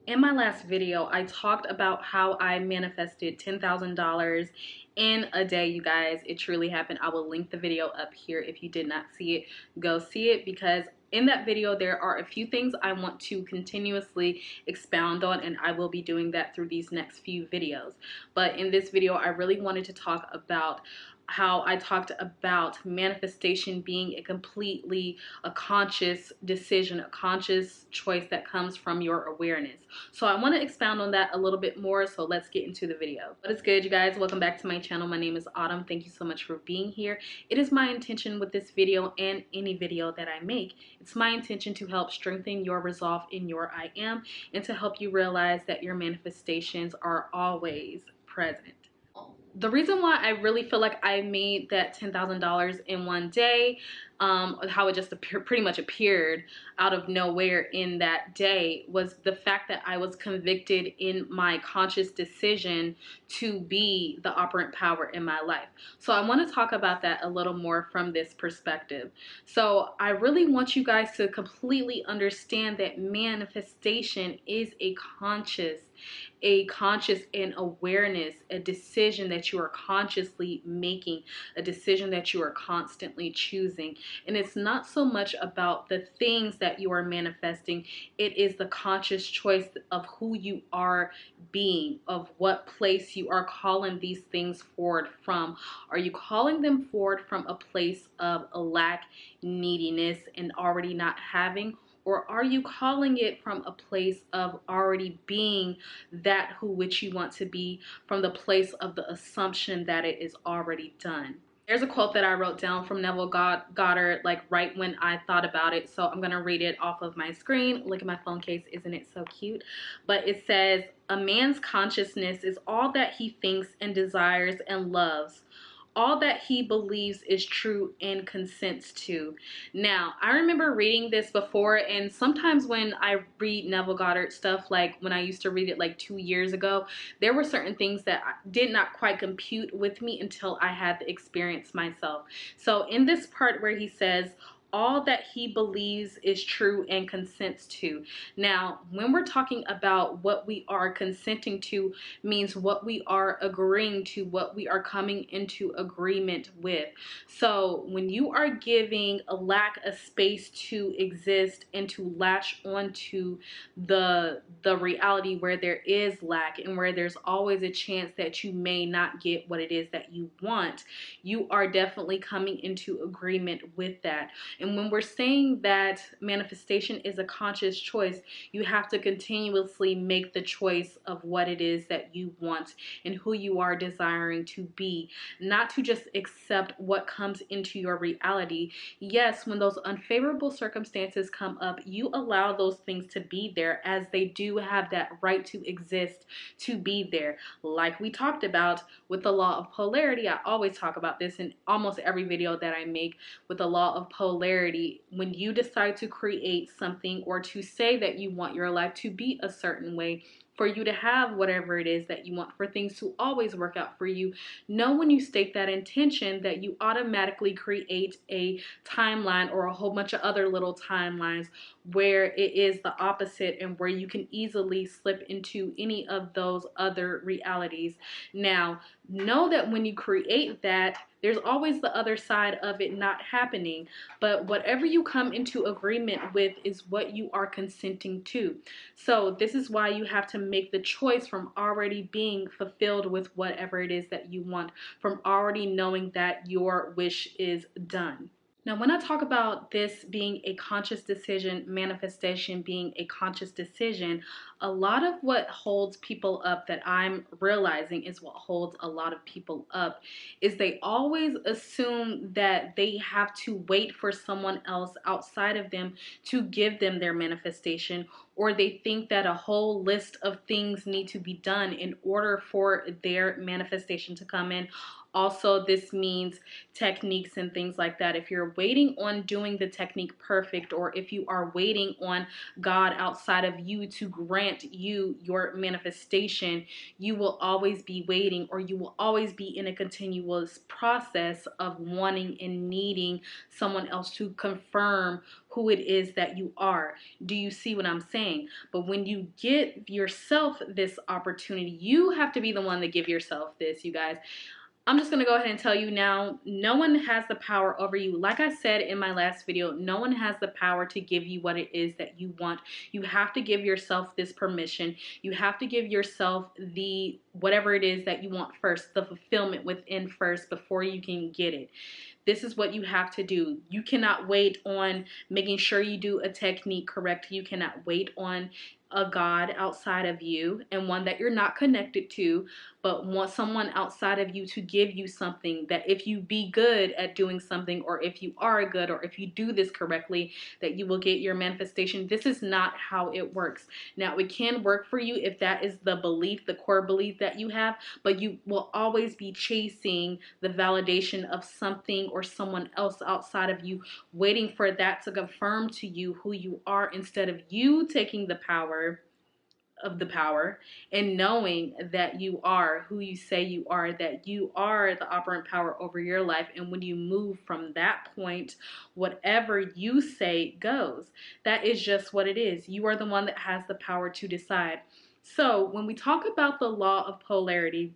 In my last video, I talked about how I manifested $10,000 in a day, you guys. It truly happened. I will link the video up here. If you did not see it, go see it, because in that video, there are a few things I want to continuously expound on, and I will be doing that through these next few videos. But in this video, I really wanted to talk about how I talked about manifestation being a conscious decision, a conscious choice that comes from your awareness. So I want to expound on that a little bit more, so let's get into the video. What is good, you guys? Welcome back to my channel. My name is Autumn. Thank you so much for being here. It is my intention with this video and any video that I make, it's my intention to help strengthen your resolve in your I am, and to help you realize that your manifestations are always present. The reason why I really feel like I made that $10,000 in one day, how it just pretty much appeared out of nowhere in that day, was the fact that I was convicted in my conscious decision to be the operant power in my life. So I want to talk about that a little more from this perspective. So I really want you guys to completely understand that manifestation is a conscious and awareness, a decision that you are consciously making, a decision that you are constantly choosing. And it's not so much about the things that you are manifesting, it is the conscious choice of who you are being, of what place you are calling these things forward from. Are you calling them forward from a place of a lack, neediness, and already not having? Or are you calling it from a place of already being that which you want to be, from the place of the assumption that it is already done? There's a quote that I wrote down from Neville Goddard, like right when I thought about it. So I'm going to read it off of my screen. Look at my phone case. Isn't it so cute? But it says, "A man's consciousness is all that he thinks and desires and loves, all that he believes is true and consents to." Now, I remember reading this before, and sometimes when I read Neville Goddard stuff, like when I used to read it like 2 years ago, there were certain things that did not quite compute with me until I had the experience myself. So in this part where he says, all that he believes is true and consents to. Now, when we're talking about what we are consenting to, means what we are agreeing to, what we are coming into agreement with. So when you are giving a lack a space to exist and to latch onto the reality where there is lack and where there's always a chance that you may not get what it is that you want, you are definitely coming into agreement with that. And when we're saying that manifestation is a conscious choice, you have to continuously make the choice of what it is that you want and who you are desiring to be, not to just accept what comes into your reality. Yes, when those unfavorable circumstances come up, you allow those things to be there, as they do have that right to exist, to be there. Like we talked about with the law of polarity, I always talk about this in almost every video that I make. With the law of polarity, when you decide to create something or to say that you want your life to be a certain way, for you to have whatever it is that you want, for things to always work out for you, know when you state that intention that you automatically create a timeline or a whole bunch of other little timelines where it is the opposite, and where you can easily slip into any of those other realities. Now, know that when you create that, there's always the other side of it not happening, but whatever you come into agreement with is what you are consenting to. So this is why you have to make the choice from already being fulfilled with whatever it is that you want, from already knowing that your wish is done. Now, when I talk about this being a conscious decision, manifestation being a conscious decision, a lot of what holds people up, that I'm realizing is what holds a lot of people up, is they always assume that they have to wait for someone else outside of them to give them their manifestation, or they think that a whole list of things need to be done in order for their manifestation to come in. Also, this means techniques and things like that. If you're waiting on doing the technique perfect, or if you are waiting on God outside of you to grant you your manifestation, you will always be waiting, or you will always be in a continuous process of wanting and needing someone else to confirm who it is that you are. Do you see what I'm saying? But when you get yourself this opportunity, you have to be the one to give yourself this, you guys. I'm just going to go ahead and tell you now, no one has the power over you. Like I said in my last video, no one has the power to give you what it is that you want. You have to give yourself this permission. You have to give yourself the whatever it is that you want first, the fulfillment within first before you can get it. This is what you have to do. You cannot wait on making sure you do a technique correct. You cannot wait on a God outside of you and one that you're not connected to, but want someone outside of you to give you something that if you be good at doing something, or if you are good, or if you do this correctly, that you will get your manifestation. This is not how it works. Now, it can work for you if that is the belief, the core belief that you have, but you will always be chasing the validation of something or someone else outside of you, waiting for that to confirm to you who you are, instead of you taking the power of the power and knowing that you are who you say you are, that you are the operant power over your life. And when you move from that point, whatever you say goes. That is just what it is. You are the one that has the power to decide. So when we talk about the law of polarity,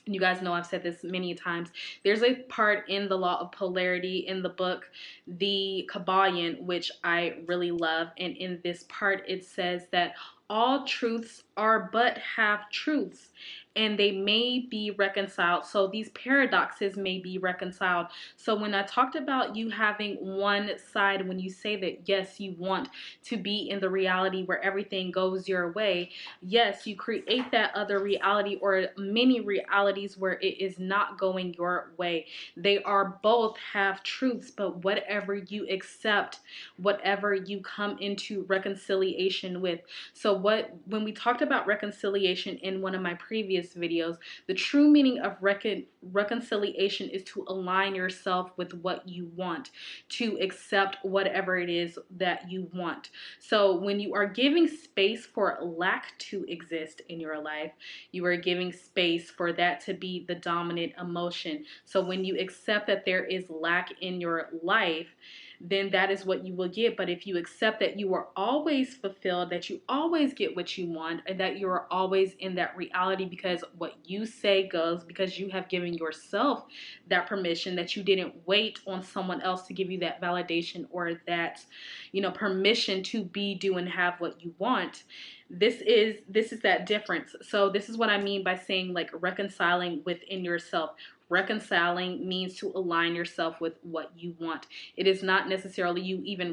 you guys know I've said this many times, there's a part in the law of polarity in the book, The Kabbalion, which I really love. And in this part, it says that all truths are but half truths, and they may be reconciled. So these paradoxes may be reconciled. So when I talked about you having one side, when you say that, yes, you want to be in the reality where everything goes your way, yes, you create that other reality or many realities where it is not going your way. They are both half truths, but whatever you accept, whatever you come into reconciliation with. So when we talked about reconciliation in one of my previous videos, the true meaning of reconciliation is to align yourself with what you want, to accept whatever it is that you want. So when you are giving space for lack to exist in your life, you are giving space for that to be the dominant emotion. So when you accept that there is lack in your life, then that is what you will get. But if you accept that you are always fulfilled, that you always get what you want, and that you are always in that reality because what you say goes, because you have given yourself that permission, that you didn't wait on someone else to give you that validation or that, permission to be, do, and have what you want. This is that difference. So this is what I mean by saying, like, reconciling within yourself. Reconciling means to align yourself with what you want. It is not necessarily you even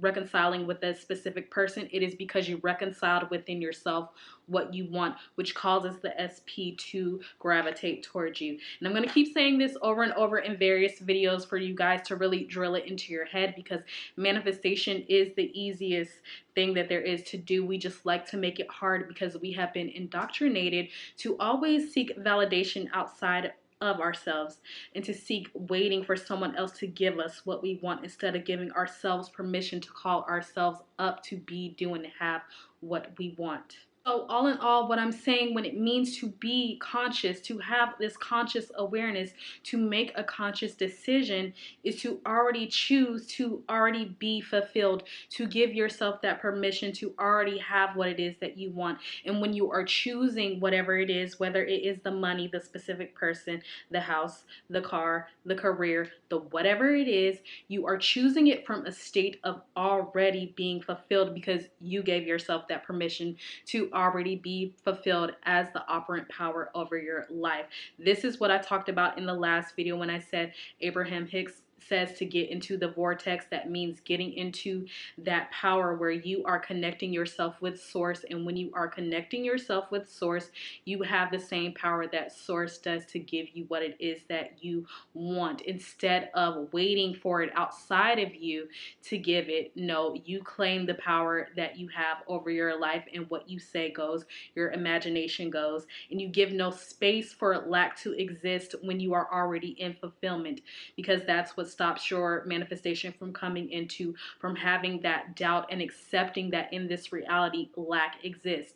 reconciling with a specific person. It is because you reconciled within yourself what you want, which causes the SP to gravitate towards you. And I'm going to keep saying this over and over in various videos for you guys to really drill it into your head, because manifestation is the easiest thing that there is to do. We just like to make it hard because we have been indoctrinated to always seek validation outside of ourselves and to seek waiting for someone else to give us what we want, instead of giving ourselves permission to call ourselves up to be, do, and have what we want. So all in all, what I'm saying when it means to be conscious, to have this conscious awareness, to make a conscious decision, is to already choose to already be fulfilled, to give yourself that permission to already have what it is that you want. And when you are choosing whatever it is, whether it is the money, the specific person, the house, the car, the career, the whatever it is, you are choosing it from a state of already being fulfilled, because you gave yourself that permission to already be fulfilled as the operant power over your life. This is what I talked about in the last video when I said Abraham Hicks says to get into the vortex. That means getting into that power where you are connecting yourself with source. And when you are connecting yourself with source, you have the same power that source does to give you what it is that you want, instead of waiting for it outside of you to give it. No, you claim the power that you have over your life, and what you say goes, your imagination goes, and you give no space for lack to exist when you are already in fulfillment, because that's what what stops your manifestation from from having that doubt and accepting that in this reality lack exists.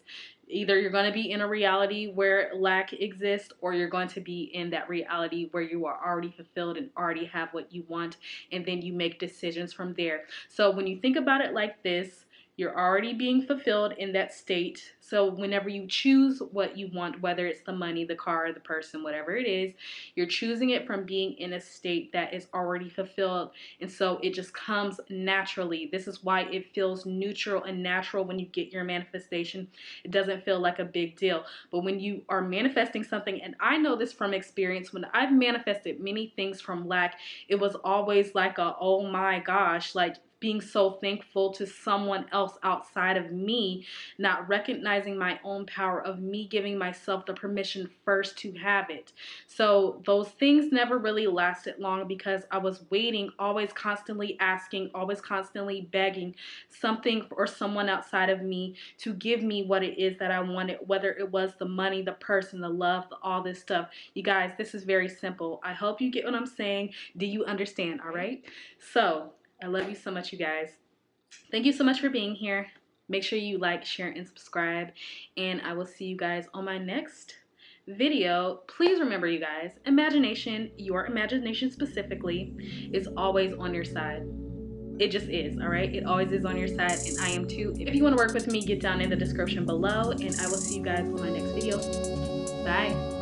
Either you're going to be in a reality where lack exists, or you're going to be in that reality where you are already fulfilled and already have what you want, and then you make decisions from there. So when you think about it like this, you're already being fulfilled in that state. So whenever you choose what you want, whether it's the money, the car, the person, whatever it is, you're choosing it from being in a state that is already fulfilled. And so it just comes naturally. This is why it feels neutral and natural when you get your manifestation. It doesn't feel like a big deal. But when you are manifesting something, and I know this from experience, when I've manifested many things from lack, it was always like a, oh my gosh, like being so thankful to someone else outside of me, not recognizing my own power of me giving myself the permission first to have it. So those things never really lasted long because I was waiting, always constantly asking, always constantly begging something or someone outside of me to give me what it is that I wanted, whether it was the money, the person, the love, all this stuff. You guys, this is very simple. I hope you get what I'm saying. Do you understand? All right. So I love you so much, you guys. Thank you so much for being here. Make sure you like, share, and subscribe. And I will see you guys on my next video. Please remember, you guys, imagination, your imagination specifically, is always on your side. It just is, all right? It always is on your side, and I am too. If you want to work with me, get down in the description below, and I will see you guys on my next video. Bye.